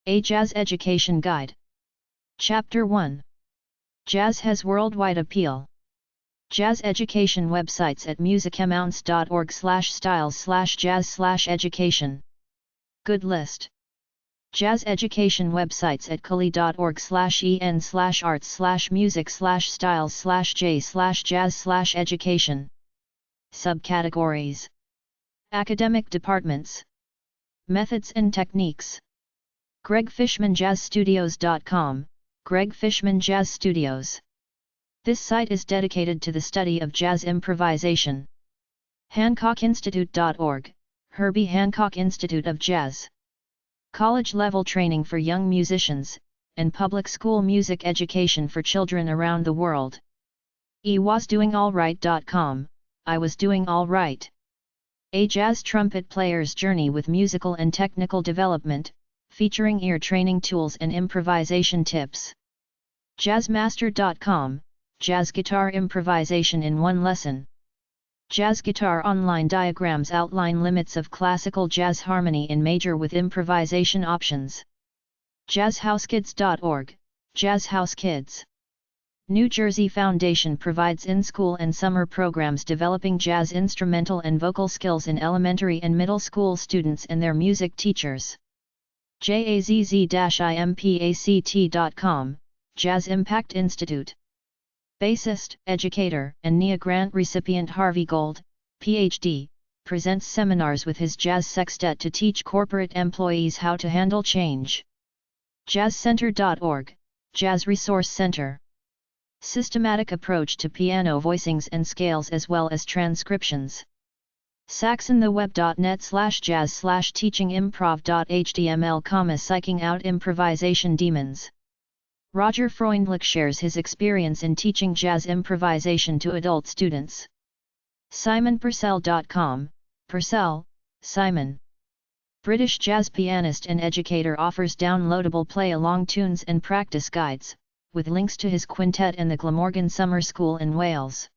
A Jazz Education Guide. Chapter 1. Jazz has worldwide appeal. Jazz education websites at musicamounts.org/styles/jazz/education. Good list. Jazz education websites at cali.org/en/arts/music/styles/j/jazz/education. Subcategories. Academic departments. Methods and techniques. GregFishmanJazzStudios.com, Greg Fishman Jazz Studios. This site is dedicated to the study of jazz improvisation. HancockInstitute.org, Herbie Hancock Institute of Jazz. College-level training for young musicians, and public school music education for children around the world. iwasdoingallright.com, I was doing all right. A jazz trumpet player's journey with musical and technical development, featuring ear training tools and improvisation tips. Jazzmaster.com, jazz guitar improvisation in one lesson. Jazz guitar online diagrams outline limits of classical jazz harmony in major with improvisation options. JazzHouseKids.org, Jazz House Kids. New Jersey Foundation provides in-school and summer programs developing jazz instrumental and vocal skills in elementary and middle school students and their music teachers. JAZZ-IMPACT.com, Jazz Impact Institute. Bassist, educator, and NEA grant recipient Harvey Gold, Ph.D., presents seminars with his jazz sextet to teach corporate employees how to handle change. JazzCenter.org, Jazz Resource Center. Systematic approach to piano voicings and scales as well as transcriptions. saxontheweb.net/jazz/teachingimprov.html, psyching out improvisation demons. Roger Freundlich shares his experience in teaching jazz improvisation to adult students. SimonPurcell.com, Purcell, Simon. British jazz pianist and educator, offers downloadable play-along tunes and practice guides, with links to his quintet and the Glamorgan Summer School in Wales.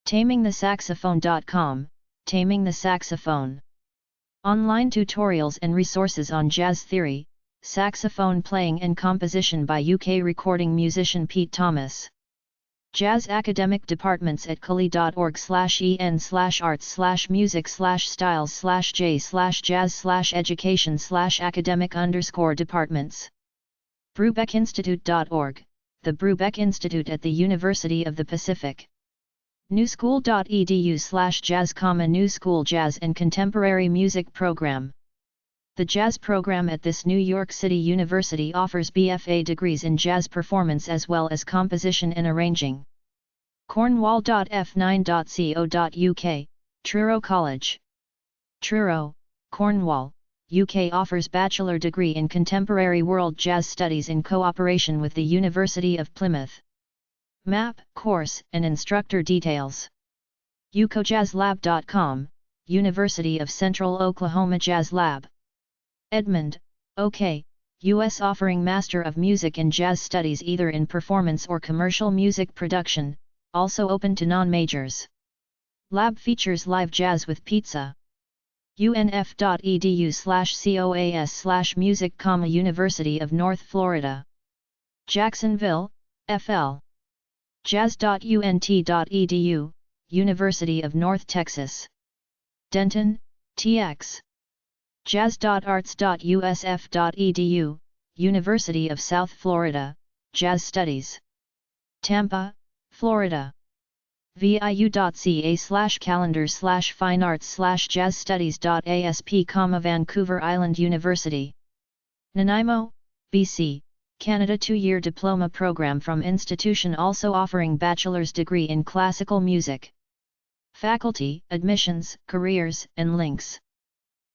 TamingTheSaxophone.com, Taming the Saxophone. Online tutorials and resources on jazz theory, saxophone playing and composition by UK recording musician Pete Thomas. Jazz academic departments at cali.org/en/arts/music/styles/jazz/education/academic_departments. BrubeckInstitute.org, the Brubeck Institute at the University of the Pacific. newschool.edu/jazz, New School Jazz and Contemporary Music Program. The jazz program at this New York City university offers BFA degrees in jazz performance as well as composition and arranging. Cornwall.f9.co.uk, Truro College. Truro, Cornwall, UK offers bachelor degree in Contemporary World Jazz Studies in cooperation with the University of Plymouth. Map, course, and instructor details. UCOJazzLab.com, University of Central Oklahoma Jazz Lab. Edmond, OK, U.S. offering Master of Music in Jazz Studies either in performance or commercial music production, also open to non-majors. Lab features live jazz with pizza. UNF.edu/coas/music, University of North Florida. Jacksonville, FL. Jazz.unt.edu, University of North Texas. Denton, TX. Jazz.arts.usf.edu, University of South Florida, Jazz Studies. Tampa, Florida. viu.ca/calendar/finearts/jazzstudies.asp, Vancouver Island University. Nanaimo, BC, Canada 2-year diploma program from institution also offering bachelor's degree in classical music. Faculty, admissions, careers, and links.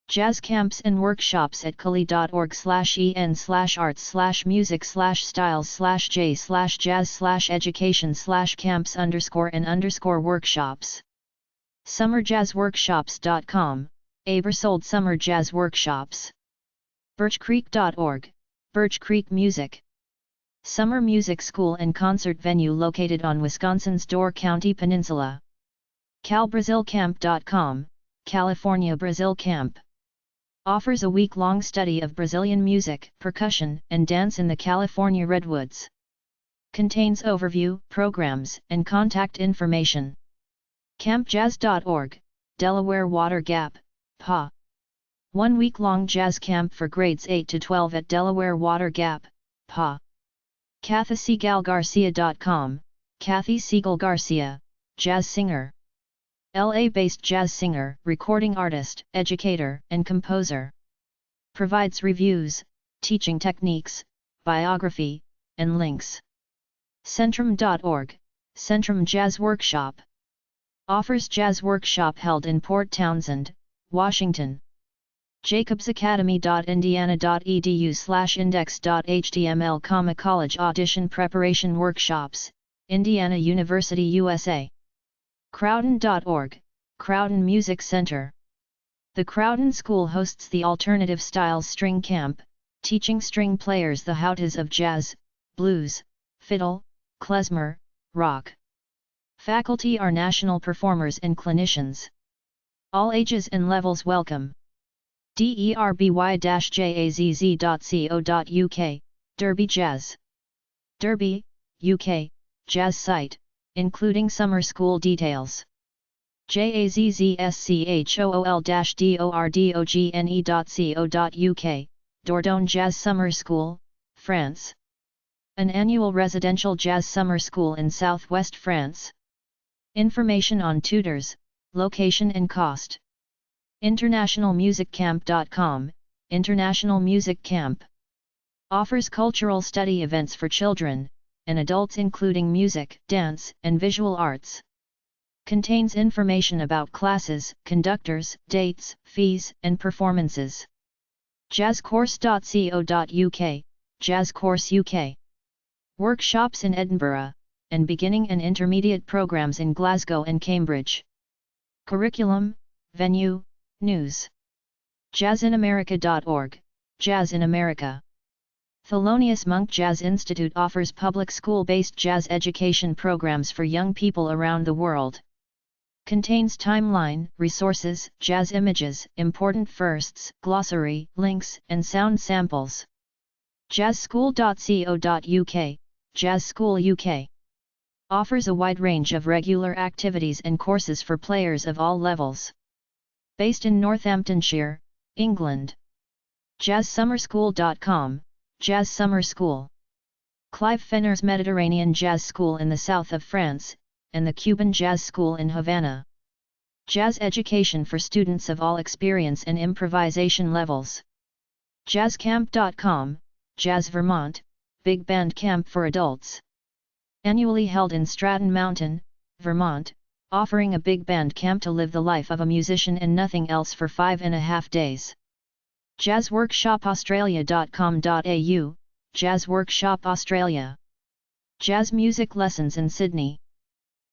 Jazz camps and workshops at cali.org/en/arts/music/styles/jazz/education/camps_and_workshops. SummerJazzWorkshops.com, Abersold Summer Jazz Workshops. Birchcreek.org, Birch Creek Music. Summer music school and concert venue located on Wisconsin's Door County Peninsula. CalBrazilCamp.com, California Brazil Camp. offers a week-long study of Brazilian music, percussion, and dance in the California redwoods. Contains overview, programs, and contact information. CampJazz.org, Delaware Water Gap, PA. 1 week-long jazz camp for grades 8 to 12 at Delaware Water Gap, PA. CathySegalGarcia.com, Kathy Segal Garcia, jazz singer. LA-based jazz singer, recording artist, educator, and composer. Provides reviews, teaching techniques, biography, and links. Centrum.org, Centrum Jazz Workshop. Offers jazz workshop held in Port Townsend, Washington. jacobsacademy.indiana.edu/index.html, college audition preparation workshops, Indiana University, USA. Crowdon.org, Crowdon Music Center. The Crowdon School hosts the Alternative Styles String Camp, teaching string players the how-tos of jazz, blues, fiddle, klezmer, rock. Faculty are national performers and clinicians. All ages and levels welcome. derby-jazz.co.uk, Derby Jazz. Derby, UK, jazz site, including summer school details. jazzool-dordogne.co.uk, Dordogne Jazz Summer School, France. An annual residential jazz summer school in southwest France. Information on tutors, location and cost. InternationalMusicCamp.com, International Music Camp. Offers cultural study events for children and adults including music, dance, and visual arts. Contains information about classes, conductors, dates, fees, and performances. jazzcourse.co.uk, Jazz Course UK. Workshops in Edinburgh, and beginning and intermediate programs in Glasgow and Cambridge. Curriculum, venue, news. jazzinamerica.org, Jazz in America. Thelonious Monk Jazz Institute offers public school-based jazz education programs for young people around the world. Contains timeline, resources, jazz images, important firsts, glossary, links, and sound samples. jazzschool.co.uk, Jazz School UK. Offers a wide range of regular activities and courses for players of all levels. Based in Northamptonshire, England. jazzsummerschool.com, Jazz Summer School. Clive Fenner's Mediterranean Jazz School in the south of France, and the Cuban Jazz School in Havana. Jazz education for students of all experience and improvisation levels. jazzcamp.com, Jazz Vermont, Big Band Camp for adults. Annually held in Stratton Mountain, Vermont, offering a big band camp to live the life of a musician and nothing else for 5.5 days. jazzworkshopaustralia.com.au, Jazz Workshop Australia. Jazz music lessons in Sydney.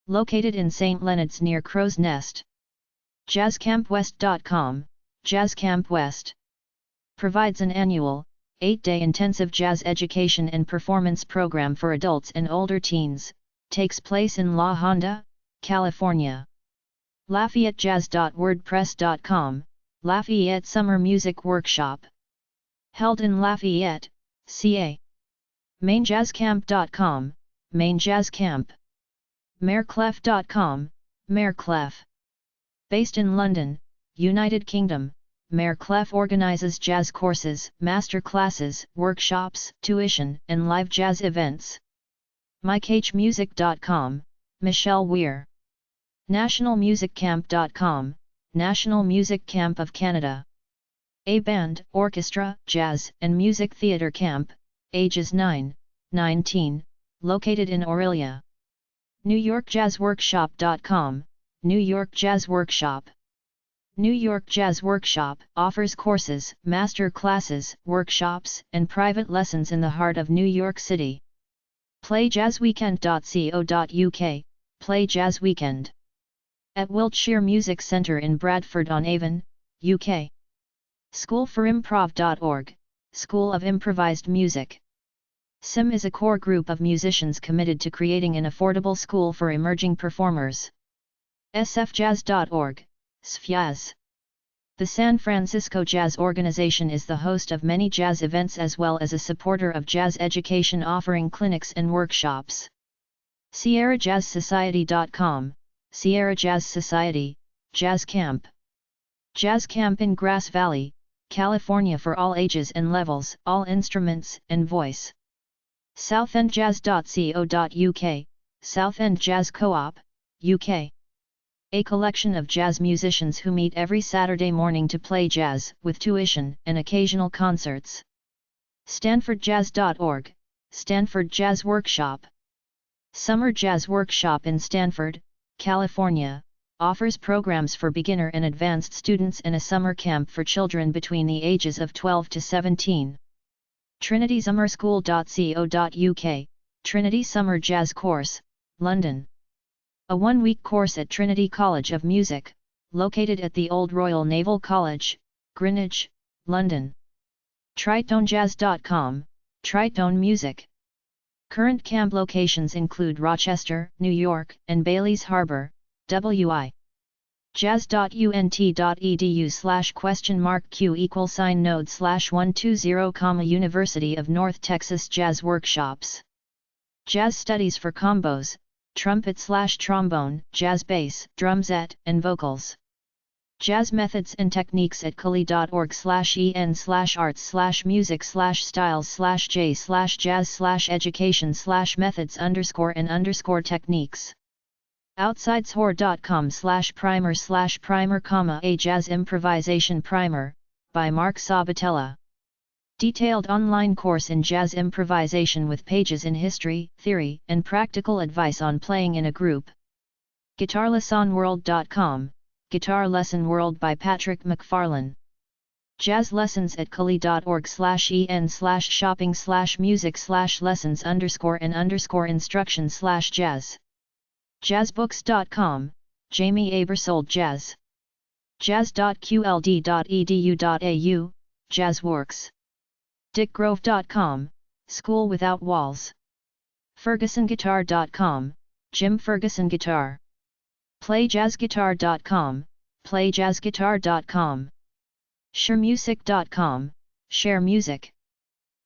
Located in St. Leonard's near Crow's Nest. jazzcampwest.com, Jazz Camp West. Provides an annual, 8-day intensive jazz education and performance program for adults and older teens, takes place in La Honda, California. LafayetteJazz.wordpress.com, Lafayette Summer Music Workshop. Held in Lafayette, CA. MainJazzCamp.com, Main Jazz Camp. Mareclef.com, Mareclef. Based in London, United Kingdom, Mareclef organizes jazz courses, master classes, workshops, tuition, and live jazz events. MikeHmusic.com, Michelle Weir. NationalMusicCamp.com, National Music Camp of Canada. A Band, Orchestra, Jazz, and Music Theatre Camp, ages 9-19, located in Orillia. NewYorkJazzWorkshop.com, New York Jazz Workshop. New York Jazz Workshop offers courses, master classes, workshops, and private lessons in the heart of New York City. PlayJazzWeekend.co.uk, Play Jazz Weekend. At Wiltshire Music Centre in Bradford-on-Avon, UK. Schoolforimprov.org, School of Improvised Music. SIM is a core group of musicians committed to creating an affordable school for emerging performers. sfjazz.org, SFJazz. The San Francisco Jazz Organization is the host of many jazz events as well as a supporter of jazz education, offering clinics and workshops. SierraJazzSociety.com, Sierra Jazz Society, Jazz Camp. Jazz Camp in Grass Valley, California for all ages and levels, all instruments and voice. SouthEndJazz.co.uk, Southend Jazz Co-op, UK. A collection of jazz musicians who meet every Saturday morning to play jazz, with tuition and occasional concerts. StanfordJazz.org, Stanford Jazz Workshop. Summer Jazz Workshop in Stanford, California, offers programs for beginner and advanced students and a summer camp for children between the ages of 12 to 17. TrinitySummerSchool.co.uk, Trinity Summer Jazz Course, London. A one-week course at Trinity College of Music, located at the Old Royal Naval College, Greenwich, London. TritoneJazz.com, Tritone Music. Current camp locations include Rochester, New York, and Bailey's Harbor, WI. jazz.unt.edu/?q=node/120, University of North Texas Jazz Workshops. Jazz Studies for Combos, Trumpet/Trombone, Jazz Bass, Drumset, and Vocals. Jazz Methods and Techniques at cali.org/en/arts/music/styles/jazz/education/methods_and_techniques. Outsideswhore.com/primer/a jazz improvisation primer, by Mark Sabatella. Detailed online course in jazz improvisation with pages in history, theory, and practical advice on playing in a group. GuitarLessonWorld.com, Guitar Lesson World by Patrick McFarlane. Jazz lessons at cali.org/en/shopping/music/lessons_and_instruction/jazz. Jazzbooks.com, Jamie Abersold Jazz. Jazz.qld.edu.au, JazzWorks. DickGrove.com, School Without Walls. FergusonGuitar.com, Jim Ferguson Guitar. PlayJazzGuitar.com, PlayJazzGuitar.com. ShareMusic.com, Share Music.